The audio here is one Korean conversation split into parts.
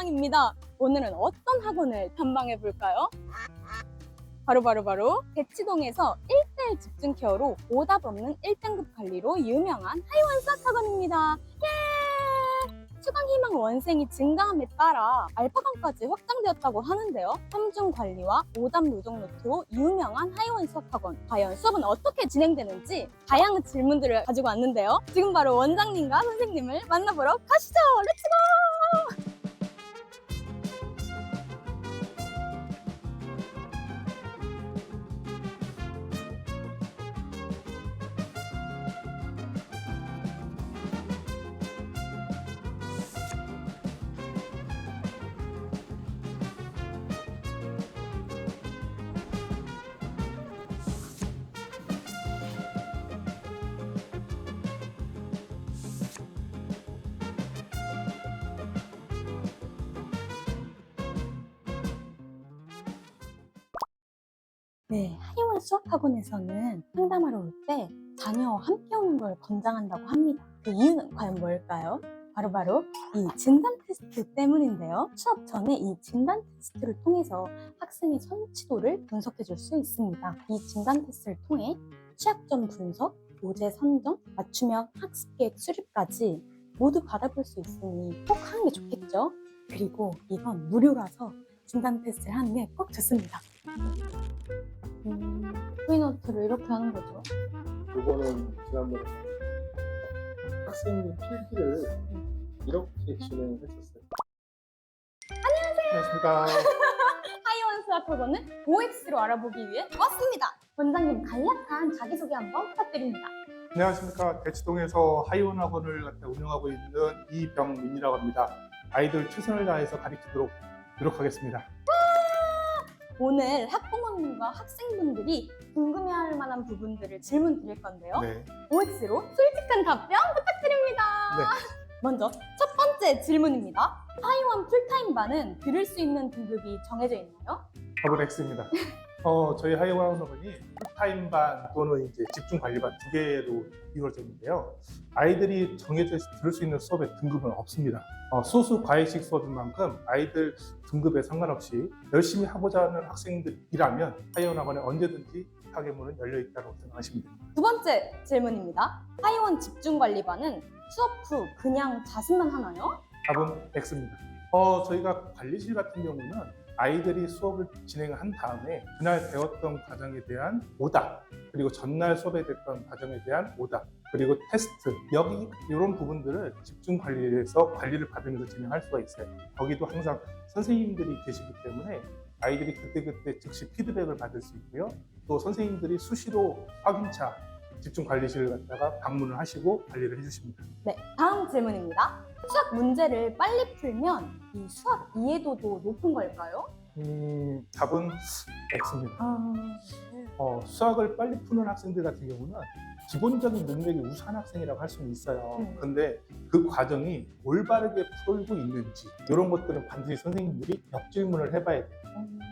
시간입니다. 오늘은 어떤 학원을 탐방해 볼까요? 바로 대치동에서 1대1 집중 케어로 오답 없는 1등급 관리로 유명한 하이원 수학학원입니다. 예! 수강 희망 원생이 증가함에 따라 알파강까지 확장되었다고 하는데요. 삼중 관리와 오답 누적 노트로 유명한 하이원 수학학원. 과연 수업은 어떻게 진행되는지 다양한 질문들을 가지고 왔는데요. 지금 바로 원장님과 선생님을 만나보러 가시죠. 렛츠고! 네, 하이원 수학학원에서는 상담하러 올 때 자녀와 함께 오는 걸 권장한다고 합니다. 그 이유는 과연 뭘까요? 바로 이 진단 테스트 때문인데요. 수업 전에 이 진단 테스트를 통해서 학생의 성취도를 분석해 줄 수 있습니다. 이 진단 테스트를 통해 취약점 분석, 교재 선정, 맞춤형 학습 계획 수립까지 모두 받아볼 수 있으니 꼭 하는 게 좋겠죠? 그리고 이건 무료라서 진단 테스트를 하는 게 꼭 좋습니다. 토이노트를 이렇게 하는 거죠. 이거는 지난번에 학생이 필기를 이렇게 진행했었어요. 안녕하십니까. 하이원 수학학원은 OX로 알아보기 위해 왔습니다. 원장님 간략한 자기소개 한번 부탁드립니다. 안녕하십니까. 대치동에서 하이원 학원을 갖다 운영하고 있는 이병민이라고 합니다. 아이들 최선을 다해서 가르치도록 노력하겠습니다. 오늘 학부모님과 학생분들이 궁금해할 만한 부분들을 질문 드릴 건데요. 네. OX로 솔직한 답변 부탁드립니다. 네. 먼저 첫 번째 질문입니다. 하이원 풀타임반은 들을 수 있는 등급이 정해져 있나요? 답은 X입니다. 저희 하이원 학원이 풀타임반 또는 이제 집중관리반 두 개로 이루어져 있는데요. 아이들이 정해져 들을 수 있는 수업의 등급은 없습니다. 소수 과외식 수업인 만큼 아이들 등급에 상관없이 열심히 하고자 하는 학생들이라면 하이원 학원에 언제든지 입학의 문은 열려 있다고 생각하시면 됩니다. 두 번째 질문입니다. 하이원 집중관리반은 수업 후 그냥 자습만 하나요? 답은 X입니다. 저희가 관리실 같은 경우는 아이들이 수업을 진행한 다음에 그날 배웠던 과정에 대한 오답, 그리고 전날 수업에 됐던 과정에 대한 오답, 그리고 테스트, 여기 이런 부분들을 집중 관리에서 관리를 받으면서 진행할 수가 있어요. 거기도 항상 선생님들이 계시기 때문에 아이들이 그때그때 즉시 피드백을 받을 수 있고요. 또 선생님들이 수시로 확인차 집중 관리실을 갖다가 방문을 하시고 관리를 해주십니다. 네, 다음 질문입니다. 수학 문제를 빨리 풀면 이 수학 이해도도 높은 걸까요? 답은 X입니다. 수학을 빨리 푸는 학생들 같은 경우는 기본적인 능력이 우수한 학생이라고 할 수는 있어요. 그런데 그 과정이 올바르게 풀고 있는지 이런 것들은 반드시 선생님들이 역질문을 해봐야 돼요.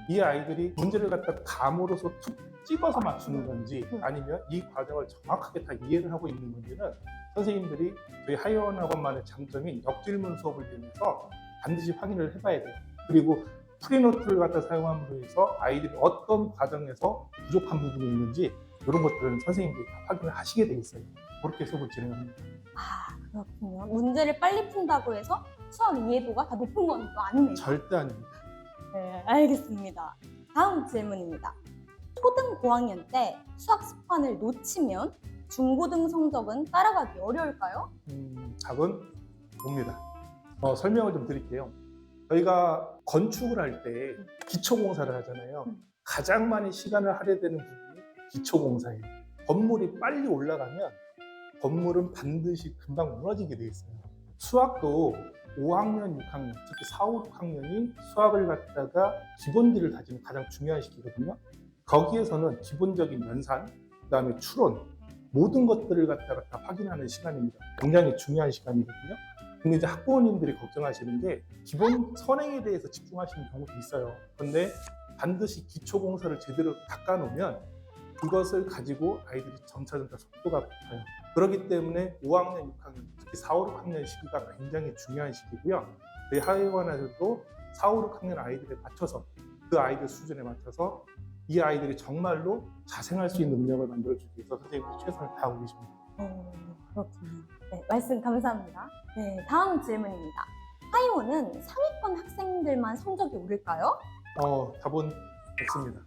이 아이들이 문제를 갖다 감으로써 툭 찍어서 맞추는 건지 아니면 이 과정을 정확하게 다 이해를 하고 있는 건지는 선생님들이 저희 하이원 학원만의 장점인 역질문 수업을 통해서 반드시 확인을 해봐야 돼요. 그리고 프리노트를 갖다 사용함으로 해서 아이들이 어떤 과정에서 부족한 부분이 있는지 이런 것들은 선생님들이 다 확인을 하시게 돼 있어요. 그렇게 수업을 진행합니다. 아, 그렇군요. 문제를 빨리 푼다고 해서 수학 이해도가 다 높은 건 또 아니네요. 절대 아닙니다. 네, 알겠습니다. 다음 질문입니다. 초등 고학년 때 수학 습관을 놓치면 중고등 성적은 따라가기 어려울까요? 답은 옵니다. 설명을 좀 드릴게요. 저희가 건축을 할 때 기초공사를 하잖아요. 가장 많이 시간을 할애되는 부분이 기초공사예요. 건물이 빨리 올라가면 건물은 반드시 금방 무너지게 돼 있어요. 수학도 5학년, 6학년, 특히 4, 5, 6학년이 수학을 갖다가 기본기를 다지는 가장 중요한 시기거든요. 거기에서는 기본적인 연산, 그다음에 추론, 모든 것들을 갖다가 다 확인하는 시간입니다. 굉장히 중요한 시간이거든요. 근데 이제 학부모님들이 걱정하시는 게 기본 선행에 대해서 집중하시는 경우도 있어요. 그런데 반드시 기초공사를 제대로 닦아놓으면 그것을 가지고 아이들이 점차점차 속도가 붙어요. 그렇기 때문에 5학년, 6학년, 특히 4, 5, 6학년 시기가 굉장히 중요한 시기고요. 저희 하이원에서도 4, 5, 6학년 아이들에 맞춰서 그 아이들 수준에 맞춰서 이 아이들이 정말로 자생할 수 있는 능력을 만들어주기 위해서 선생님들이 최선을 다하고 계십니다. 그렇군요. 네, 말씀 감사합니다. 네, 다음 질문입니다. 하이원은 상위권 학생들만 성적이 오를까요? 답은 X입니다.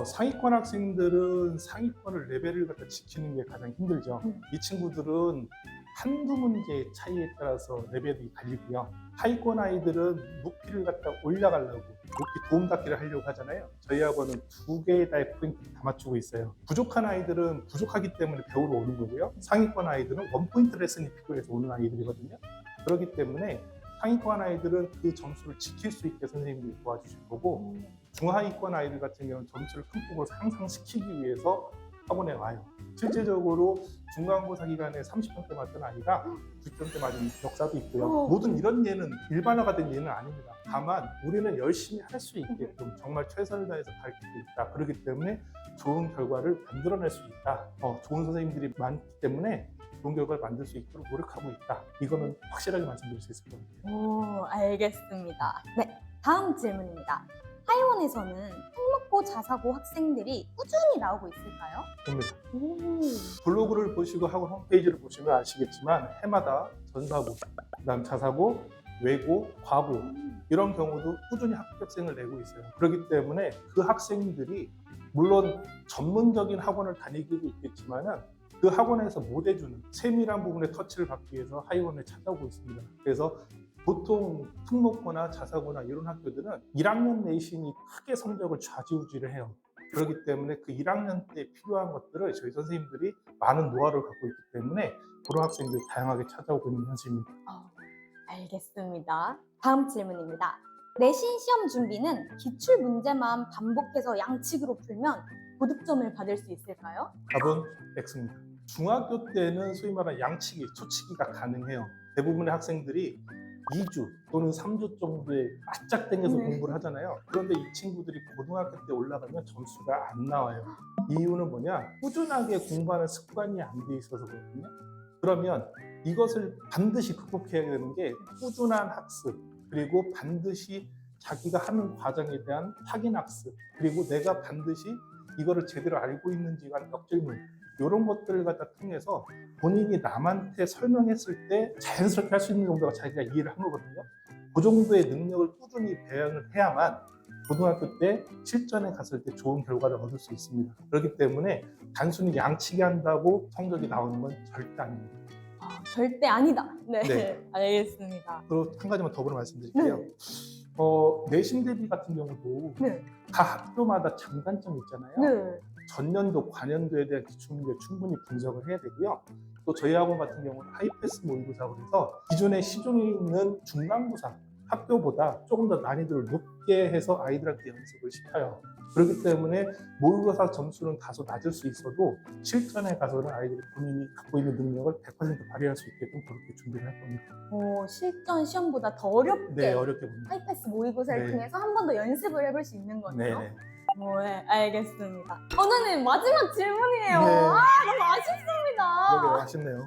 상위권 학생들은 상위권을 레벨을 갖다 지키는 게 가장 힘들죠. 이 친구들은 한두 문제의 차이에 따라서 레벨이 갈리고요. 하위권 아이들은 높이를 갖다 올라가려고 높이 도움닫기를 하려고 하잖아요. 저희 학원은 2개의 다의 포인트를 다 맞추고 있어요. 부족한 아이들은 부족하기 때문에 배우러 오는 거고요. 상위권 아이들은 원포인트 레슨이 필요해서 오는 아이들이거든요. 그렇기 때문에 상위권 아이들은 그 점수를 지킬 수 있게 선생님들이 도와주실 거고, 중하위권 아이들 같은 경우는 점수를 큰 폭으로 상승시키기 위해서 학원에 와요. 실제적으로 중간고사 기간에 30점대 맞던 아이가 90점대 맞은 역사도 있고요. 모든 이런 예는 일반화가 된 예는 아닙니다. 다만 우리는 열심히 할 수 있게끔 정말 최선을 다해서 가르치고 있다. 그렇기 때문에 좋은 결과를 만들어낼 수 있다. 좋은 선생님들이 많기 때문에 좋은 결과를 만들 수 있도록 노력하고 있다. 이거는 확실하게 말씀드릴 수 있을 겁니다. 알겠습니다. 네, 다음 질문입니다. 하이원에서는 특목고 자사고 학생들이 꾸준히 나오고 있을까요? 됩니다. 블로그를 보시고 학원 홈페이지를 보시면 아시겠지만 해마다 전사고, 그다음 자사고, 외고, 과고 이런 경우도 꾸준히 합격생을 내고 있어요. 그렇기 때문에 그 학생들이 물론 전문적인 학원을 다니기도 있겠지만은 그 학원에서 못 해주는 세밀한 부분에 터치를 받기 위해서 하이원을 찾아오고 있습니다. 그래서 보통 특목고나 자사고나 이런 학교들은 1학년 내신이 크게 성적을 좌지우지를 해요. 그렇기 때문에 그 1학년 때 필요한 것들을 저희 선생님들이 많은 노하우를 갖고 있기 때문에 그런 학생들이 다양하게 찾아오고 있는 현실입니다. 알겠습니다. 다음 질문입니다. 내신 시험 준비는 기출 문제만 반복해서 양측으로 풀면 고득점을 받을 수 있을까요? 답은 X입니다. 중학교 때는 소위 말하는 양치기, 초치기가 가능해요. 대부분의 학생들이 2주 또는 3주 정도에 바짝 당겨서 공부를 하잖아요. 그런데 이 친구들이 고등학교 때 올라가면 점수가 안 나와요. 이유는 뭐냐? 꾸준하게 공부하는 습관이 안 돼 있어서 그렇거든요. 그러면 이것을 반드시 극복해야 되는 게 꾸준한 학습, 그리고 반드시 자기가 하는 과정에 대한 확인 학습, 그리고 내가 반드시 이거를 제대로 알고 있는지에 관한 역질문, 이런 것들을 갖다 통해서 본인이 남한테 설명했을 때 자연스럽게 할 수 있는 정도가 자기가 이해를 한 거거든요. 그 정도의 능력을 꾸준히 배양을 해야만 고등학교 때 실전에 갔을 때 좋은 결과를 얻을 수 있습니다. 그렇기 때문에 단순히 양치기 한다고 성적이 나오는 건 절대 아닙니다. 절대 아니다. 네, 네. 알겠습니다. 그리고 한 가지만 더불어 말씀드릴게요. 내신 대비 같은 경우도 각 학교마다 장단점이 있잖아요. 전년도, 관년도에 대한 기출문제 충분히 분석을 해야 되고요. 또 저희 학원 같은 경우는 하이패스 모의고사로 해서 기존에 시중에 있는 중간고사 학교보다 조금 더 난이도를 높게 해서 아이들한테 연습을 시켜요. 그렇기 때문에 모의고사 점수는 다소 낮을 수 있어도 실전에 가서는 아이들이 본인이 갖고 있는 능력을 100% 발휘할 수 있게끔 그렇게 준비를 할 겁니다. 실전 시험보다 더 어렵게 네, 어렵게 봅니다. 하이패스 모의고사를 네. 통해서 한 번 더 연습을 해볼 수 있는 거네요. 네. 네, 알겠습니다. 오늘은 마지막 질문이에요. 네. 너무 아쉽습니다. 그러게요, 아쉽네요.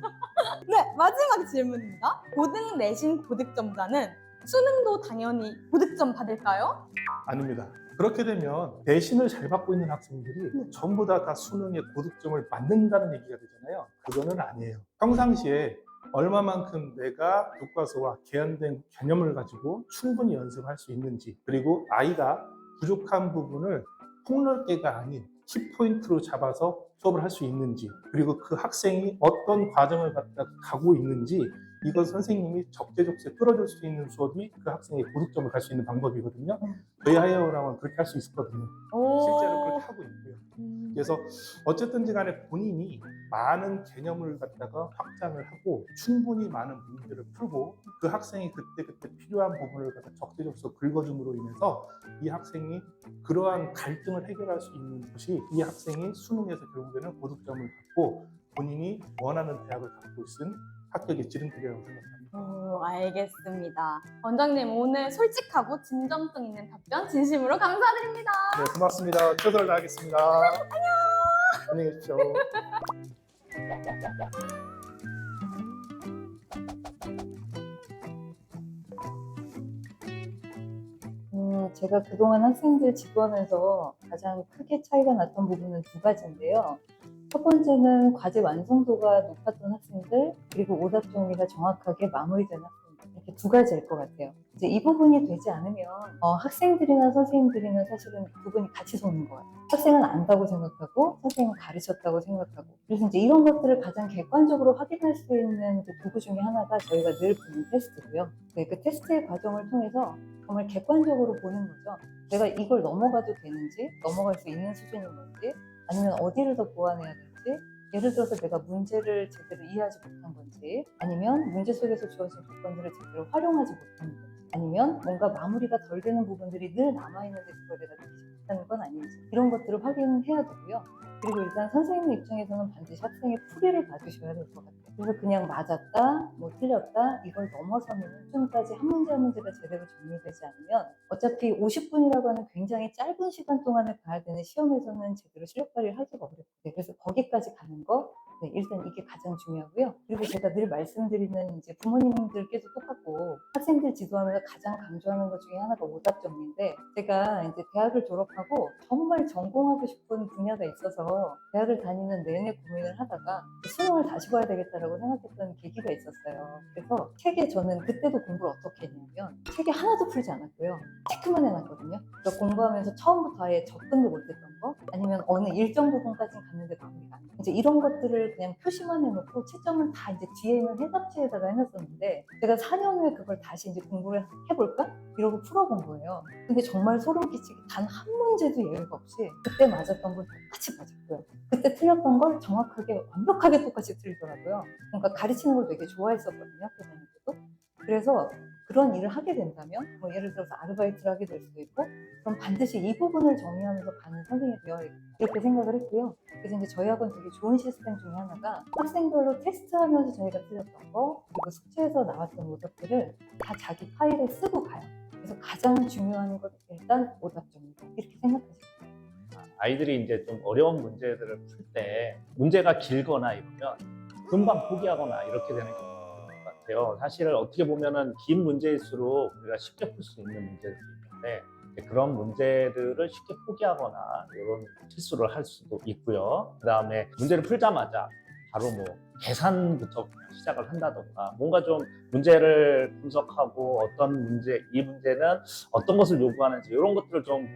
네, 마지막 질문입니다. 고등 내신 고득점자는 수능도 당연히 고득점 받을까요? 아닙니다. 그렇게 되면 내신을 잘 받고 있는 학생들이 전부 다 수능에 고득점을 받는다는 얘기가 되잖아요. 그거는 아니에요. 평상시에 얼마만큼 내가 교과서와 개연된 개념을 가지고 충분히 연습할 수 있는지, 그리고 아이가 부족한 부분을 폭넓게가 아닌 키포인트로 잡아서 수업을 할 수 있는지, 그리고 그 학생이 어떤 과정을 갖다 가고 있는지, 이걸 선생님이 적재적소에 끌어줄 수 있는 수업이 그 학생의 고득점을 갈 수 있는 방법이거든요. 저희 하이어랑은 그렇게 할 수 있었거든요. 실제로 그렇게 하고 있고요. 그래서 어쨌든지 간에 본인이 많은 개념을 갖다가 확장을 하고 충분히 많은 문제를 풀고 그 학생이 그때그때 필요한 부분을 갖다 적재적소에 긁어줌으로 인해서 이 학생이 그러한 갈등을 해결할 수 있는 것이 이 학생이 수능에서 결국에는 고득점을 받고 본인이 원하는 대학을 갖고 있은 합격의 지름길이라고 생각합니다. 알겠습니다. 원장님 오늘 솔직하고 진정성 있는 답변 진심으로 감사드립니다. 네, 고맙습니다. 최선을 다하겠습니다. 안녕히 계십시오. 제가 그동안 학생들 지도하면서 가장 크게 차이가 났던 부분은 두 가지인데요. 첫 번째는 과제 완성도가 높았던 학생들, 그리고 오답 정리가 정확하게 마무리된 학생들. 이렇게 두 가지일 것 같아요. 이제 이 부분이 되지 않으면 학생들이나 선생님들이나 사실은 부분이 같이 속는 것 같아요. 학생은 안다고 생각하고 선생님은 가르쳤다고 생각하고, 그래서 이제 이런 것들을 가장 객관적으로 확인할 수 있는 이제 도구 중에 하나가 저희가 늘 보는 테스트고요. 네, 그 테스트의 과정을 통해서 정말 객관적으로 보는 거죠. 내가 이걸 넘어가도 되는지, 넘어갈 수 있는 수준인 건지, 아니면 어디를 더 보완해야 될지, 예를 들어서 내가 문제를 제대로 이해하지 못한 건지, 아니면 문제 속에서 주어진 조건들을 제대로 활용하지 못하는 건지, 아니면 뭔가 마무리가 덜 되는 부분들이 늘 남아있는데 그걸 내가 느끼지 못하는 건 아닌지, 이런 것들을 확인해야 되고요. 그리고 일단 선생님 입장에서는 반드시 학생의 풀이를 봐주셔야 될 것 같아요. 그래서 그냥 맞았다, 뭐 틀렸다, 이걸 넘어서는 수준까지 한 문제 한 문제가 제대로 정리되지 않으면 어차피 50분이라고 하는 굉장히 짧은 시간 동안에 봐야 되는 시험에서는 제대로 실력 발휘를 하기가 어렵고, 그래서 거기까지 가는 거, 네, 일단 이게 가장 중요하고요. 그리고 제가 늘 말씀드리는 이제 부모님들께도 똑같고 학생들 지도하면서 가장 강조하는 것 중에 하나가 오답 정리인데, 제가 이제 대학을 졸업하고 정말 전공하고 싶은 분야가 있어서 대학을 다니는 내내 고민을 하다가 수능을 다시 봐야 되겠다라고 생각했던 계기가 있었어요. 그래서 책에 저는 그때도 공부를 어떻게 했냐면 책에 하나도 풀지 않았고요. 체크만 해놨거든요. 그러니까 공부하면서 처음부터 아예 접근도 못했던 거, 아니면 어느 일정 부분까지는 갔는데 마무리가 안 돼. 이제 이런 것들을 그냥 표시만 해놓고 채점은 다 이제 뒤에 있는 해답지에다가 해놨었는데, 제가 4년 후에 그걸 다시 이제 공부를 해볼까? 이러고 풀어본 거예요. 근데 정말 소름 끼치게 단 한 문제도 예외가 없이 그때 맞았던 걸 똑같이 맞았고요. 그때 틀렸던 걸 정확하게 완벽하게 똑같이 틀리더라고요. 그러니까 가르치는 걸 되게 좋아했었거든요, 학교 다닐 때도. 그래서 그런 일을 하게 된다면 뭐 예를 들어서 아르바이트를 하게 될 수도 있고, 그럼 반드시 이 부분을 정리하면서 가는 선생님이 되어야겠다, 이렇게 생각을 했고요. 그래서 이제 저희 학원 되게 좋은 시스템 중에 하나가 학생별로 테스트하면서 저희가 틀렸던 거, 그리고 숙제에서 나왔던 오답들을 다 자기 파일에 쓰고 가요. 그래서 가장 중요한 건 일단 오답 정리다, 이렇게 생각하시면 돼요. 아이들이 이제 좀 어려운 문제들을 풀 때 문제가 길거나 이러면 금방 포기하거나 이렇게 되는 경우가 있는 것 같아요. 사실은 어떻게 보면은 긴 문제일수록 우리가 쉽게 풀 수 있는 문제들이 있는데, 그런 문제들을 쉽게 포기하거나 이런 실수를 할 수도 있고요. 그 다음에 문제를 풀자마자 바로 뭐 계산부터 그냥 시작을 한다던가, 뭔가 좀 문제를 분석하고 어떤 문제, 이 문제는 어떤 것을 요구하는지 이런 것들을 좀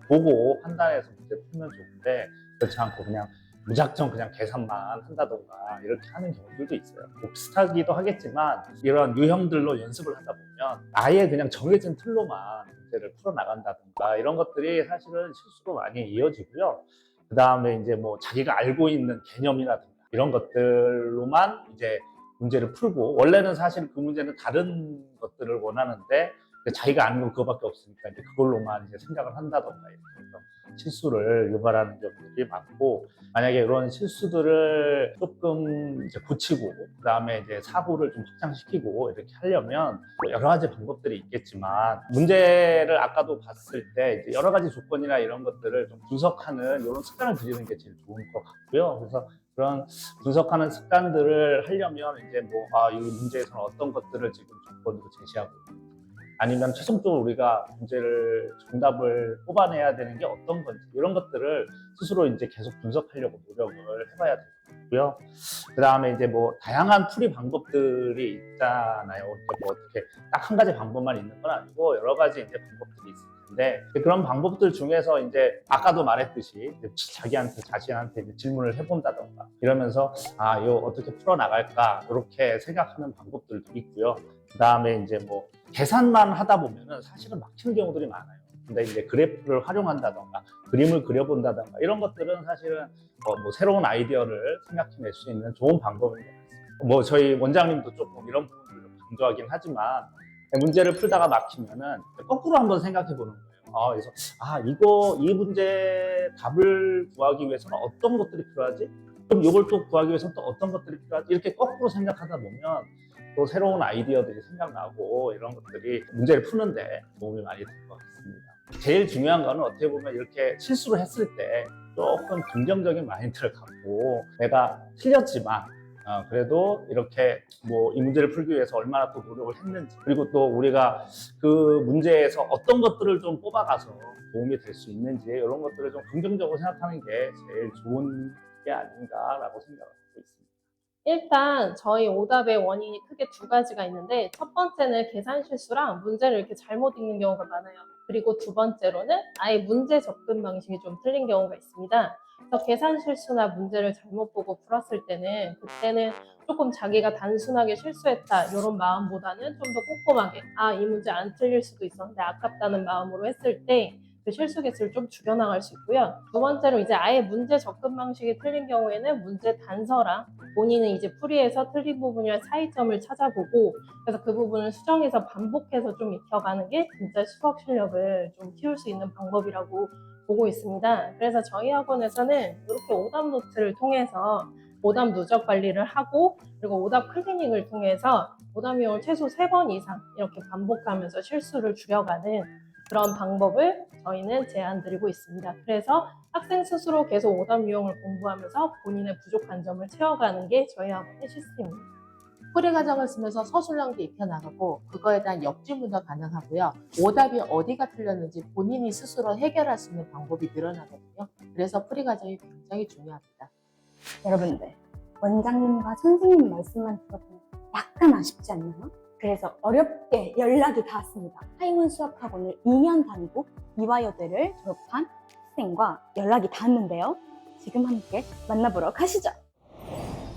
보고 판단해서 문제 풀면 좋은데, 그렇지 않고 그냥 무작정 그냥 계산만 한다던가 이렇게 하는 경우들도 있어요. 뭐 비슷하기도 하겠지만 이런 유형들로 연습을 하다 보면 아예 그냥 정해진 틀로만 문제를 풀어나간다던가 이런 것들이 사실은 실수로 많이 이어지고요. 그 다음에 이제 뭐 자기가 알고 있는 개념이라든가 이런 것들로만 이제 문제를 풀고, 원래는 사실 그 문제는 다른 것들을 원하는데 자기가 아는 건 그거밖에 없으니까 이제 그걸로만 이제 생각을 한다던가 이렇게 해서 실수를 유발하는 경우들이 많고, 만약에 이런 실수들을 조금 이제 고치고 그 다음에 이제 사고를 좀 확장시키고 이렇게 하려면 여러 가지 방법들이 있겠지만, 문제를 아까도 봤을 때 이제 여러 가지 조건이나 이런 것들을 좀 분석하는 이런 습관을 들이는 게 제일 좋은 것 같고요. 그래서 그런 분석하는 습관들을 하려면 이제 뭐 이 문제에서는 어떤 것들을 지금 조건으로 제시하고 있는지, 아니면 최종적으로 우리가 문제를 정답을 뽑아내야 되는 게 어떤 건지, 이런 것들을 스스로 이제 계속 분석하려고 노력을 해봐야 되고요. 그 다음에 이제 뭐 다양한 풀이 방법들이 있잖아요. 뭐 어떻게 딱 한 가지 방법만 있는 건 아니고 여러 가지 이제 방법들이 있을 텐데, 그런 방법들 중에서 이제 아까도 말했듯이 자신한테 이제 질문을 해본다던가 이러면서 이거 어떻게 풀어 나갈까 이렇게 생각하는 방법들도 있고요. 그 다음에 이제 뭐 계산만 하다 보면은 사실은 막히는 경우들이 많아요. 근데 이제 그래프를 활용한다던가 그림을 그려본다던가 이런 것들은 사실은 뭐 새로운 아이디어를 생각해낼 수 있는 좋은 방법인 것 같습니다. 뭐 저희 원장님도 조금 이런 부분들을 강조하긴 하지만, 문제를 풀다가 막히면은 거꾸로 한번 생각해 보는 거예요. 그래서 이 문제 답을 구하기 위해서는 어떤 것들이 필요하지? 그럼 이걸 또 구하기 위해서는 또 어떤 것들이 필요하지? 이렇게 거꾸로 생각하다 보면 또 새로운 아이디어들이 생각나고 이런 것들이 문제를 푸는데 도움이 많이 될 것 같습니다. 제일 중요한 거는 어떻게 보면 이렇게 실수를 했을 때 조금 긍정적인 마인드를 갖고, 내가 틀렸지만 그래도 이렇게 뭐 이 문제를 풀기 위해서 얼마나 또 노력을 했는지, 그리고 또 우리가 그 문제에서 어떤 것들을 좀 뽑아가서 도움이 될 수 있는지, 이런 것들을 좀 긍정적으로 생각하는 게 제일 좋은 게 아닌가라고 생각하고 있습니다. 일단 저희 오답의 원인이 크게 두 가지가 있는데, 첫 번째는 계산 실수랑 문제를 이렇게 잘못 읽는 경우가 많아요. 그리고 두 번째로는 아예 문제 접근 방식이 좀 틀린 경우가 있습니다. 그래서 계산 실수나 문제를 잘못 보고 풀었을 때는, 그때는 조금 자기가 단순하게 실수했다 이런 마음보다는 좀 더 꼼꼼하게 이 문제 안 틀릴 수도 있었는데 아깝다는 마음으로 했을 때 그 실수 개수를 좀 줄여나갈 수 있고요. 두 번째로 이제 아예 문제 접근 방식이 틀린 경우에는 문제 단서랑 본인은 이제 풀이에서 틀린 부분이랑 차이점을 찾아보고, 그래서 그 부분을 수정해서 반복해서 좀 익혀가는 게 진짜 수학 실력을 좀 키울 수 있는 방법이라고 보고 있습니다. 그래서 저희 학원에서는 이렇게 오답 노트를 통해서 오답 누적 관리를 하고, 그리고 오답 클리닝을 통해서 오답 유형을 최소 3번 이상 이렇게 반복하면서 실수를 줄여가는 그런 방법을 저희는 제안드리고 있습니다. 그래서 학생 스스로 계속 오답 유형을 공부하면서 본인의 부족한 점을 채워가는 게 저희 학원의 시스템입니다. 풀이 과정을 쓰면서 서술형도 익혀나가고 그거에 대한 역지문도 가능하고요. 오답이 어디가 틀렸는지 본인이 스스로 해결할 수 있는 방법이 늘어나거든요. 그래서 풀이 과정이 굉장히 중요합니다. 여러분들, 원장님과 선생님 말씀만 들어보면 약간 아쉽지 않나요? 그래서 어렵게 연락이 닿았습니다. 하이원 수학학원을 2년 다니고 이화여대를 졸업한 학생과 연락이 닿았는데요. 지금 함께 만나보러 가시죠.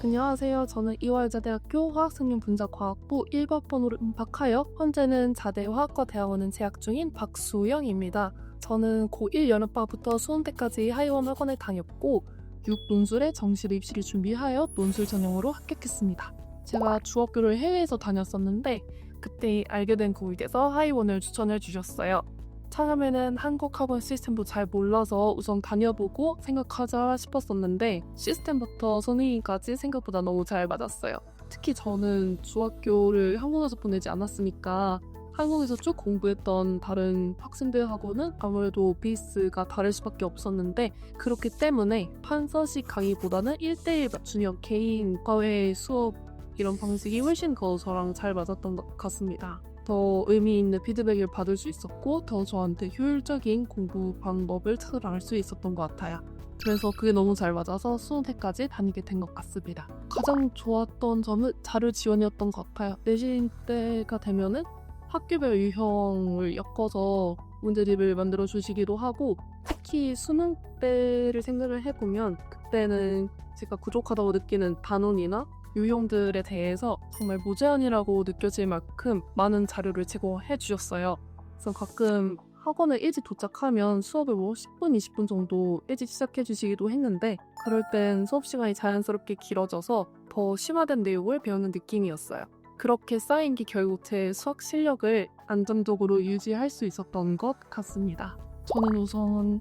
안녕하세요. 저는 이화여자대학교 화학생명 분자과학부 1번번으로 박하여, 현재는 자대 화학과 대학원은 재학 중인 박수영입니다. 저는 고1 여름방학부터 수험때까지 하이원 학원에 다녔고 6논술에 정시로 입시를 준비하여 논술 전형으로 합격했습니다. 제가 중학교를 해외에서 다녔었는데 그때 알게 된 고객께서 하이원을 추천해 주셨어요. 처음에는 한국 학원 시스템도 잘 몰라서 우선 다녀보고 생각하자 싶었었는데 시스템부터 선생님까지 생각보다 너무 잘 맞았어요. 특히 저는 중학교를 한국에서 보내지 않았으니까 한국에서 쭉 공부했던 다른 학생들하고는 아무래도 베이스가 다를 수밖에 없었는데, 그렇기 때문에 판서식 강의보다는 1대1 맞춤형 개인 과외 수업 이런 방식이 훨씬 더 저랑 잘 맞았던 것 같습니다. 더 의미 있는 피드백을 받을 수 있었고 더 저한테 효율적인 공부 방법을 찾아갈 수 있었던 것 같아요. 그래서 그게 너무 잘 맞아서 수능태까지 다니게 된 것 같습니다. 가장 좋았던 점은 자료 지원이었던 것 같아요. 내신 때가 되면은 학교별 유형을 엮어서 문제집을 만들어 주시기도 하고, 특히 수능 때를 생각을 해보면 그때는 제가 부족하다고 느끼는 단원이나 유형들에 대해서 정말 무제한이라고 느껴질 만큼 많은 자료를 제공해 주셨어요. 그래서 가끔 학원에 일찍 도착하면 수업을 10분, 20분 정도 일찍 시작해 주시기도 했는데, 그럴 땐 수업 시간이 자연스럽게 길어져서 더 심화된 내용을 배우는 느낌이었어요. 그렇게 쌓인 게 결국 제 수학 실력을 안정적으로 유지할 수 있었던 것 같습니다. 저는 우선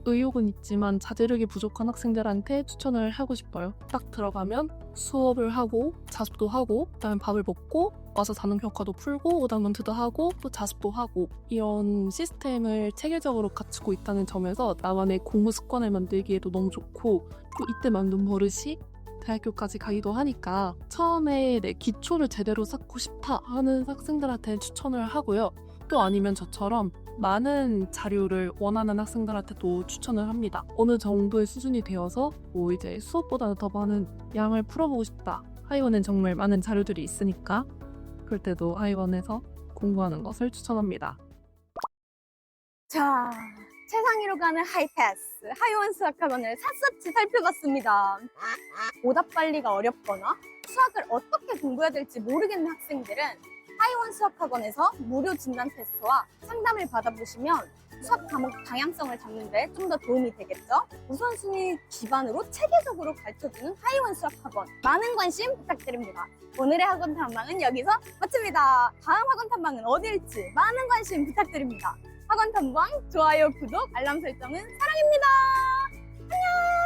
의욕은 있지만 자제력이 부족한 학생들한테 추천을 하고 싶어요. 딱 들어가면 수업을 하고 자습도 하고 그다음에 밥을 먹고 와서 단원 평가도 풀고 오답 멘트도 하고 또 자습도 하고, 이런 시스템을 체계적으로 갖추고 있다는 점에서 나만의 공부 습관을 만들기에도 너무 좋고, 또 이때 만든 버릇이 대학교까지 가기도 하니까 처음에 내 기초를 제대로 쌓고 싶다 하는 학생들한테 추천을 하고요. 또 아니면 저처럼 많은 자료를 원하는 학생들한테도 추천을 합니다. 어느 정도의 수준이 되어서 이제 수업보다는 더 많은 양을 풀어보고 싶다. 하이원엔 정말 많은 자료들이 있으니까 그럴 때도 하이원에서 공부하는 것을 추천합니다. 자, 최상위로 가는 하이패스 하이원 수학학원을 샅샅이 살펴봤습니다. 오답 관리가 어렵거나 수학을 어떻게 공부해야 될지 모르겠는 학생들은 하이원 수학학원에서 무료 진단 테스트와 상담을 받아보시면 수학 과목 방향성을 잡는 데 좀 더 도움이 되겠죠? 우선순위 기반으로 체계적으로 가르쳐주는 하이원 수학학원, 많은 관심 부탁드립니다. 오늘의 학원 탐방은 여기서 마칩니다. 다음 학원 탐방은 어디일지 많은 관심 부탁드립니다. 학원 탐방, 좋아요, 구독, 알람 설정은 사랑입니다. 안녕!